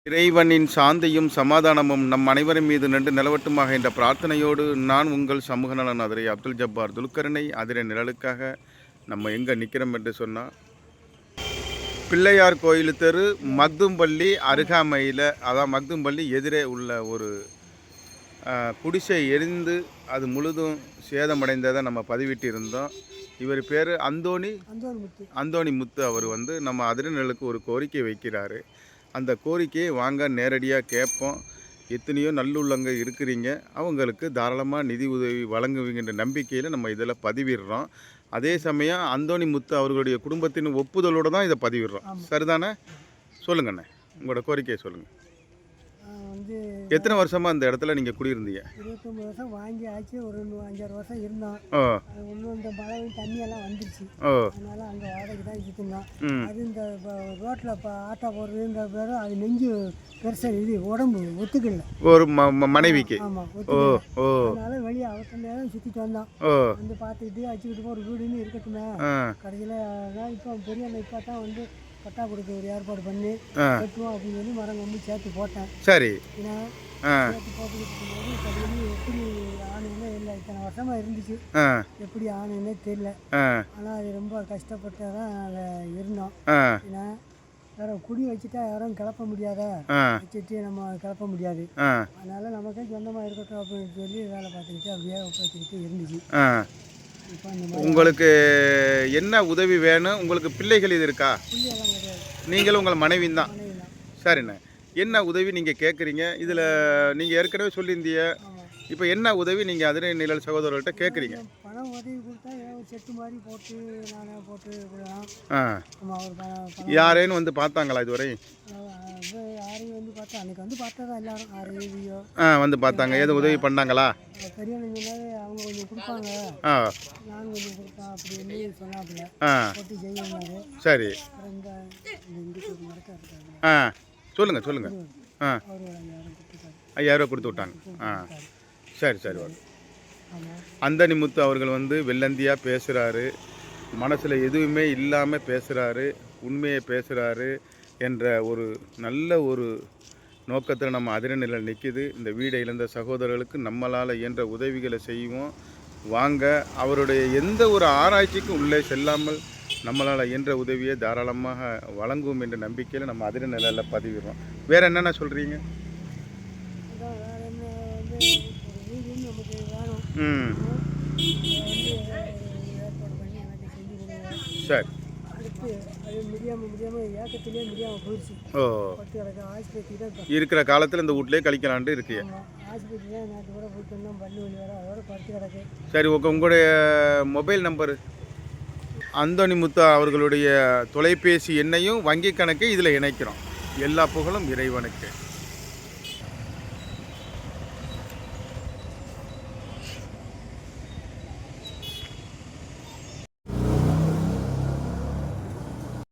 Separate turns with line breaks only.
இறைவனின் சாந்தியும் சமாதானமும் நம் அனைவரின் மீது நின்று நிலவட்டுமாக என்ற பிரார்த்தனையோடு நான் உங்கள் சமூக நலன் அதிரை அப்துல் ஜப்பார் துல்கரனை அதிரை நிழலுக்காக நம்ம எங்கே நிற்கிறோம் என்று சொன்னால் பிள்ளையார் கோயில் தெரு மக்தும்பள்ளி அருகாமையில், அதான் மக்தும்பள்ளி எதிரே உள்ள ஒரு குடிசை எரிந்து அது முழுதும் சேதமடைந்ததை நம்ம பதிவிட்டு இருந்தோம். இவர் பேர் அந்தோணி முத்து. அவர் நம்ம அதிரை நிழலுக்கு ஒரு கோரிக்கை வைக்கிறாரு. அந்த கோரிக்கையை வாங்க நேரடியாக கேட்போம். எத்தனையோ நல்லுள்ளங்க இருக்கிறீங்க, அவங்களுக்கு தாராளமாக நிதி உதவி வழங்குவீங்கன்ற நம்பிக்கையில் நம்ம இதில் பதிவிடுறோம். அதே சமயம் அந்தோணி முத்து அவர்களுடைய குடும்பத்தின் ஒப்புதலோடு தான் இதை பதிவிடுறோம். சரிதானே? சொல்லுங்கண்ணே, உங்களோட கோரிக்கையை சொல்லுங்கள். எத்தனை வருஷமாக அந்த இடத்துல நீங்கள் குடியிருந்தீங்க?
29 வருஷம் வாங்கி ஆச்சு. ஒரு 5-6 வருஷம் இருந்தோம். இன்னும் இந்த மழை தண்ணியெல்லாம் வந்துருச்சு. அதனால அங்கே வாடகை தான் இருந்தோம். அது இந்த ரோட்டில் இப்போ ஆட்டோ போடுறதுன்ற பேர் அது நெஞ்சு பெருசாக இது உடம்பு ஒத்துக்கல
ஒரு மனைவிக்கு.
ஆமாம், ஒத்துக்கல. அதனால வெளியே அவசர நேரம் சுற்றிட்டு வந்தோம். வந்து பார்த்துக்கிட்டு வச்சுக்கிட்டு ஒரு வீடுன்னு இருக்கட்டுமே. கடைசியில் இப்போ பெரிய இப்போ தான் பட்டா கொடுக்க ஒரு ஏற்பாடு பண்ணி கட்டுவோம் அப்படின்னு சொல்லி மரம் கம்பி சேர்த்து போட்டேன்.
சரி,
சேர்த்து போட்டுக்கிட்டு இருக்கும்போது எப்படி ஆணுன்னே இல்லை. இத்தனை வருஷமாக இருந்துச்சு, எப்படி ஆணுன்னே தெரியல. ஆனால் அது ரொம்ப கஷ்டப்பட்டு தான் அதை இருந்தோம். ஏன்னா வேற குடி வச்சுட்டா யாரும் கிளப்ப முடியாத, வச்சுட்டு நம்ம கிளப்ப முடியாது. அதனால நமக்கே சொந்தமாக இருக்கட்டும் அப்படின்னு சொல்லி வேலை பார்த்துக்கிட்டு அப்படியே ஒப்படைச்சிக்கிட்டு இருந்துச்சு.
உங்களுக்கு என்ன உதவி வேணும்? உங்களுக்கு பிள்ளைகள் இது இருக்கா? நீங்களும் உங்கள் மனைவியும் தான். சரிண்ணே, என்ன உதவி நீங்கள் கேட்குறீங்க? இதில் நீங்கள் ஏற்கனவே சொல்லியிருந்தீங்க. இப்போ என்ன உதவி நீங்கள் அதிரை நிழல் சகோதரர்கிட்ட கேட்குறீங்க?
பணம் உதவி கொடுத்தா செட்டு மாதிரி போட்டு நானே போட்டு
யாரேன்னு வந்து பார்த்தாங்களா இதுவரை?
யாரையும் வந்து பார்த்தா அன்றைக்கி பார்த்தா தான் எல்லாரும் ஆரையோ
வந்து பார்த்தாங்க. எதுவும் உதவி பண்ணாங்களா?
பெரியவங்க அவங்க கொஞ்சம் கொடுப்பாங்க, நான் கொஞ்சம் கொடுப்பேன் அப்படின்னு சொன்னாப்புல போட்டு செய்யணும்.
சரி,
இந்த
சொல்லுங்கள் சொல்லுங்கள்.
அவர்
5000 ரூபா கொடுத்து விட்டாங்க. சரி சரி. அந்தோணி முத்து அவர்கள் வெள்ளந்தியாக பேசுகிறாரு, மனசில் எதுவுமே இல்லாமல் பேசுகிறாரு, உண்மையை பேசுகிறாரு என்ற ஒரு நல்ல ஒரு நோக்கத்தில் நம்ம அதிரை நிழல் நிற்கிது. இந்த வீடை இழந்த சகோதரர்களுக்கு நம்மளால் இயன்ற உதவிகளை செய்வோம். வாங்க, அவருடைய எந்த ஒரு ஆராய்ச்சிக்கும் உள்ளே செல்லாமல் நம்மளால் இயன்ற உதவியை தாராளமாக வழங்குவோம் என்ற நம்பிக்கையில் நம்ம அதிரை நிழலில் பதிவிடுறோம். வேறு என்னென்ன சொல்கிறீங்க? சரி. இருக்கிற காலத்தில் இந்த வீட்லேயே கழிக்கலான்ட்டு இருக்கு. சரி, உங்களுடைய மொபைல் நம்பரு, அந்தோணி முத்து அவர்களுடைய தொலைபேசி எண்ணையும் வங்கி கணக்கை இதில் இணைக்கிறோம். எல்லா புகழும் இறைவனுக்கு.